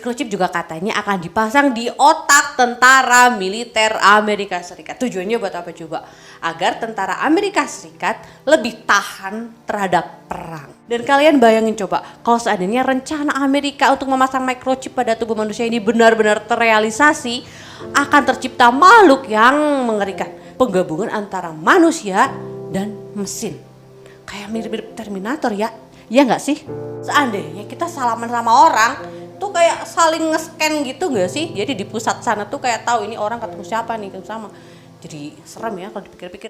Microchip juga katanya akan dipasang di otak tentara militer Amerika Serikat. Tujuannya buat apa coba? Agar tentara Amerika Serikat lebih tahan terhadap perang. Dan kalian bayangin coba, kalau seandainya rencana Amerika untuk memasang microchip pada tubuh manusia ini benar-benar terrealisasi, akan tercipta makhluk yang mengerikan. Penggabungan antara manusia dan mesin. Kayak mirip-mirip Terminator ya. Ya nggak sih? Seandainya kita salaman sama orang, tuh kayak saling nge-scan gitu gak sih? Jadi di pusat sana tuh kayak tahu ini orang ketemu siapa nih, ketemu sama. Jadi serem ya kalau dipikir-pikir.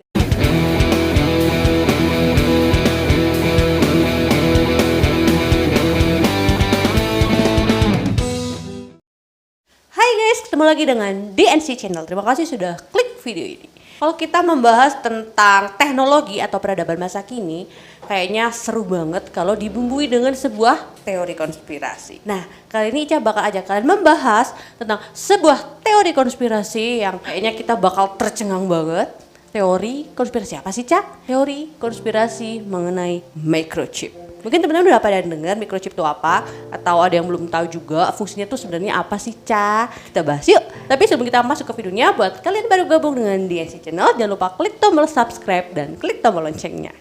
Hai guys, ketemu lagi dengan DNC Channel. Terima kasih sudah klik video ini. Kalau kita membahas tentang teknologi atau peradaban masa kini, kayaknya seru banget kalau dibumbui dengan sebuah teori konspirasi. Nah, kali ini Ica bakal ajak kalian membahas tentang sebuah teori konspirasi yang kayaknya kita bakal tercengang banget. Teori konspirasi apa sih, Ca? Teori konspirasi mengenai microchip. Mungkin teman-teman udah pada dengar microchip itu apa, atau ada yang belum tahu juga fungsinya tuh sebenarnya apa sih, Ca? Kita bahas yuk. Tapi sebelum kita masuk ke videonya, buat kalian baru gabung dengan DNC Channel, jangan lupa klik tombol subscribe dan klik tombol loncengnya.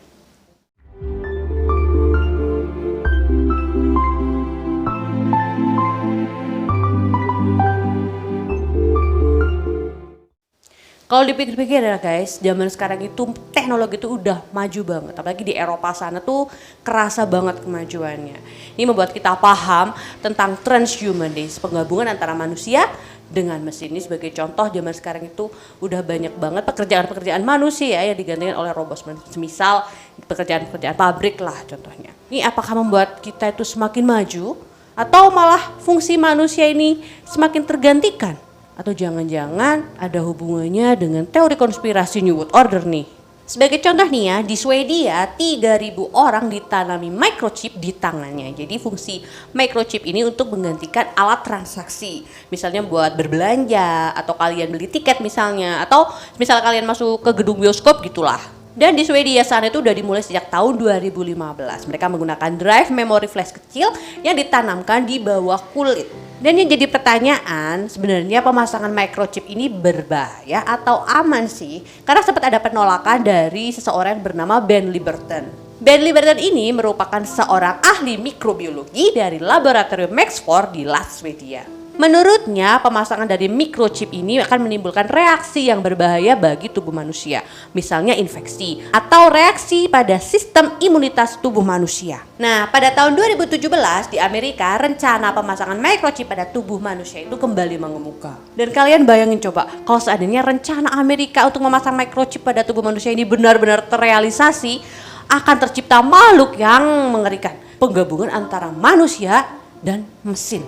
Kalau dipikir-pikir ya guys, zaman sekarang itu teknologi itu udah maju banget. Apalagi di Eropa sana tuh kerasa banget kemajuannya. Ini membuat kita paham tentang transhumanism, penggabungan antara manusia dengan mesin. Ini sebagai contoh, zaman sekarang itu udah banyak banget pekerjaan-pekerjaan manusia yang digantikan oleh robot. Misal pekerjaan-pekerjaan pabrik lah contohnya. Ini apakah membuat kita itu semakin maju atau malah fungsi manusia ini semakin tergantikan? Atau jangan-jangan ada hubungannya dengan teori konspirasi New World Order nih. Sebagai contoh nih ya, di Swedia 3.000 orang ditanami microchip di tangannya. Jadi fungsi microchip ini untuk menggantikan alat transaksi. Misalnya buat berbelanja, atau kalian beli tiket misalnya, atau misal kalian masuk ke gedung bioskop gitulah. Dan di Swedia sana itu udah dimulai sejak tahun 2015. Mereka menggunakan drive memory flash kecil yang ditanamkan di bawah kulit. Dan yang jadi pertanyaan, sebenarnya pemasangan microchip ini berbahaya atau aman sih? Karena sempat ada penolakan dari seseorang yang bernama Ben Liberton. Ben Liberton ini merupakan seorang ahli mikrobiologi dari laboratorium Maxford di Las Swedia. Menurutnya, pemasangan dari microchip ini akan menimbulkan reaksi yang berbahaya bagi tubuh manusia. Misalnya infeksi atau reaksi pada sistem imunitas tubuh manusia. Nah, pada tahun 2017 di Amerika, rencana pemasangan microchip pada tubuh manusia itu kembali mengemuka. Dan kalian bayangin coba, kalau seandainya rencana Amerika untuk memasang microchip pada tubuh manusia ini benar-benar terrealisasi, akan tercipta makhluk yang mengerikan. Penggabungan antara manusia dan mesin.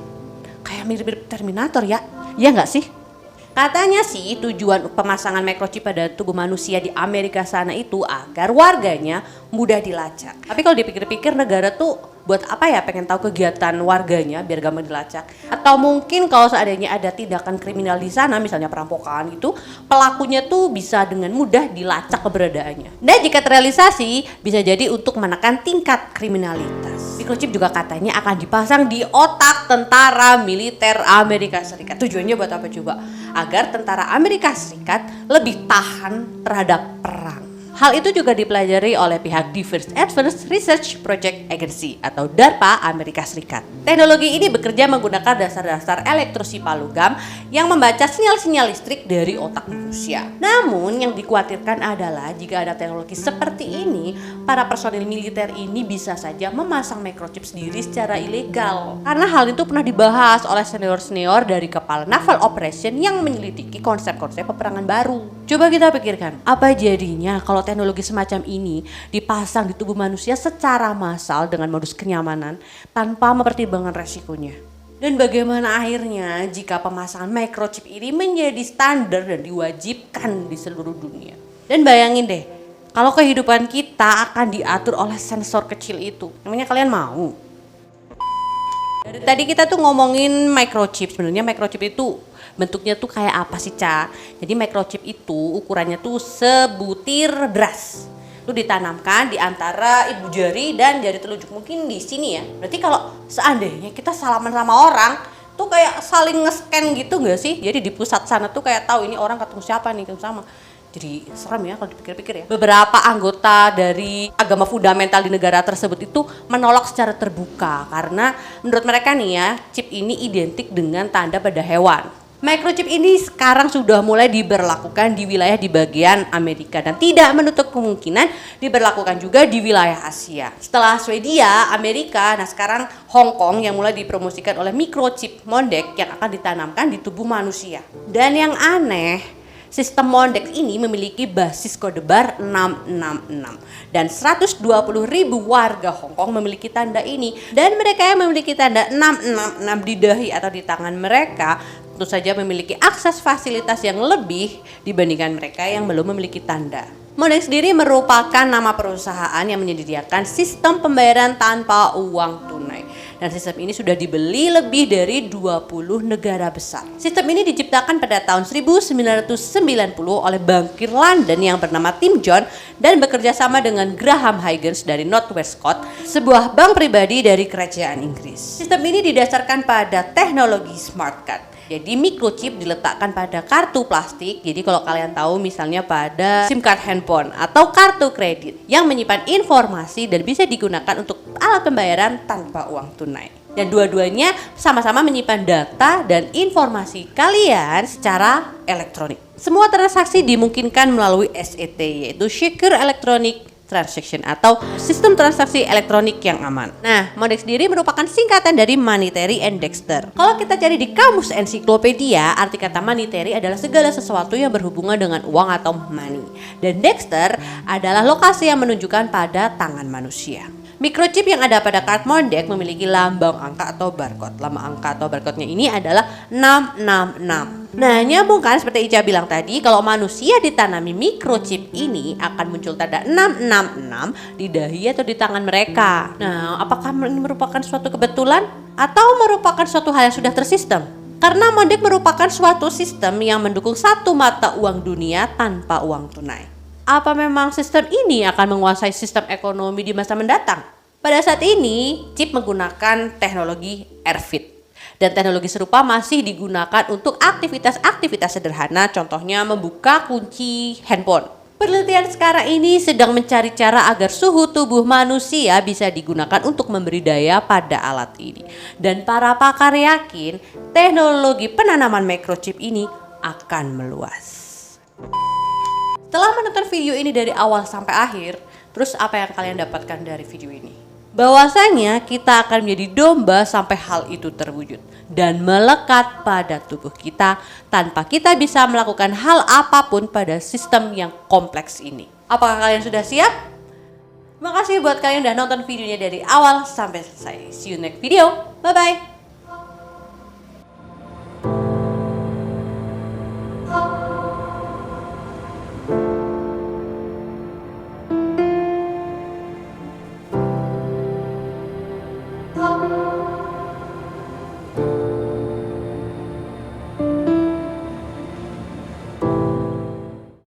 Kayak mirip-mirip Terminator ya, ya nggak sih? Katanya sih tujuan pemasangan microchip pada tubuh manusia di Amerika sana itu agar warganya mudah dilacak. Tapi kalau dipikir-pikir negara tuh buat apa ya pengen tahu kegiatan warganya biar gampang dilacak? Atau mungkin kalau seandainya ada tindakan kriminal di sana, misalnya perampokan gitu, pelakunya tuh bisa dengan mudah dilacak keberadaannya. Dan jika terrealisasi, bisa jadi untuk menekan tingkat kriminalitas. Microchip juga katanya akan dipasang di otak tentara militer Amerika Serikat. Tujuannya buat apa coba? Agar tentara Amerika Serikat lebih tahan terhadap perang. Hal itu juga dipelajari oleh pihak Defense Advanced Research Project Agency atau DARPA Amerika Serikat. Teknologi ini bekerja menggunakan dasar-dasar elektrosipalogam yang membaca sinyal-sinyal listrik dari otak manusia. Namun yang dikhawatirkan adalah jika ada teknologi seperti ini, para personil militer ini bisa saja memasang microchip sendiri secara ilegal. Karena hal itu pernah dibahas oleh senior-senior dari Kepala Naval Operation yang menyelidiki konsep-konsep peperangan baru. Coba kita pikirkan, apa jadinya kalau teknologi semacam ini dipasang di tubuh manusia secara massal dengan modus kenyamanan tanpa mempertimbangkan resikonya. Dan bagaimana akhirnya jika pemasangan microchip ini menjadi standar dan diwajibkan di seluruh dunia. Dan bayangin deh, kalau kehidupan kita akan diatur oleh sensor kecil itu, namanya kalian mau? Dari tadi kita tuh ngomongin microchip, sebenarnya microchip itu bentuknya tuh kayak apa sih, Ca? Jadi microchip itu ukurannya tuh sebutir beras. Itu ditanamkan di antara ibu jari dan jari telunjuk, mungkin di sini ya. Berarti kalau seandainya kita salaman sama orang, tuh kayak saling nge-scan gitu nggak sih? Jadi di pusat sana tuh kayak tahu ini orang ketemu siapa nih, ketemu sama. Jadi serem ya kalau dipikir-pikir ya. Beberapa anggota dari agama fundamental di negara tersebut itu menolak secara terbuka karena menurut mereka nih ya, chip ini identik dengan tanda pada hewan. Microchip ini sekarang sudah mulai diberlakukan di wilayah di bagian Amerika dan tidak menutup kemungkinan diberlakukan juga di wilayah Asia. Setelah Swedia, Amerika, nah sekarang Hong Kong yang mulai dipromosikan oleh microchip Mondex yang akan ditanamkan di tubuh manusia. Dan yang aneh, sistem Mondex ini memiliki basis kode bar 666 dan 120.000 warga Hong Kong memiliki tanda ini, dan mereka yang memiliki tanda 666 di dahi atau di tangan mereka tentu saja memiliki akses fasilitas yang lebih dibandingkan mereka yang belum memiliki tanda. Mondex sendiri merupakan nama perusahaan yang menyediakan sistem pembayaran tanpa uang tunai. Dan sistem ini sudah dibeli lebih dari 20 negara besar. Sistem ini diciptakan pada tahun 1990 oleh bankir London yang bernama Tim John dan bekerja sama dengan Graham Higgins dari North Westcott, sebuah bank pribadi dari kerajaan Inggris. Sistem ini didasarkan pada teknologi smart card. Jadi microchip diletakkan pada kartu plastik. Jadi kalau kalian tahu misalnya pada SIM card handphone atau kartu kredit yang menyimpan informasi dan bisa digunakan untuk alat pembayaran tanpa uang tunai. Dan dua-duanya sama-sama menyimpan data dan informasi kalian secara elektronik. Semua transaksi dimungkinkan melalui SET, yaitu Secure Electronic Transaction atau sistem transaksi elektronik yang aman. Nah, Mondex sendiri merupakan singkatan dari Monetary and Dexter. Kalau kita cari di kamus ensiklopedia, arti kata monetary adalah segala sesuatu yang berhubungan dengan uang atau money. Dan Dexter adalah lokasi yang menunjukkan pada tangan manusia. Microchip yang ada pada card Mondex memiliki lambang angka atau barcode. Lambang angka atau barcode-nya ini adalah 666. Nah, nyambung kan seperti Ica bilang tadi, kalau manusia ditanami microchip ini akan muncul tanda 666 di dahi atau di tangan mereka. Nah, apakah ini merupakan suatu kebetulan atau merupakan suatu hal yang sudah tersistem? Karena Mondex merupakan suatu sistem yang mendukung satu mata uang dunia tanpa uang tunai. Apa memang sistem ini akan menguasai sistem ekonomi di masa mendatang? Pada saat ini, chip menggunakan teknologi AirFit. Dan teknologi serupa masih digunakan untuk aktivitas-aktivitas sederhana, contohnya membuka kunci handphone. Penelitian sekarang ini sedang mencari cara agar suhu tubuh manusia bisa digunakan untuk memberi daya pada alat ini. Dan para pakar yakin teknologi penanaman microchip ini akan meluas. Setelah menonton video ini dari awal sampai akhir, terus apa yang kalian dapatkan dari video ini? Bahwasanya kita akan menjadi domba sampai hal itu terwujud dan melekat pada tubuh kita tanpa kita bisa melakukan hal apapun pada sistem yang kompleks ini. Apakah kalian sudah siap? Terima kasih buat kalian yang udah nonton videonya dari awal sampai selesai. See you next video. Bye bye.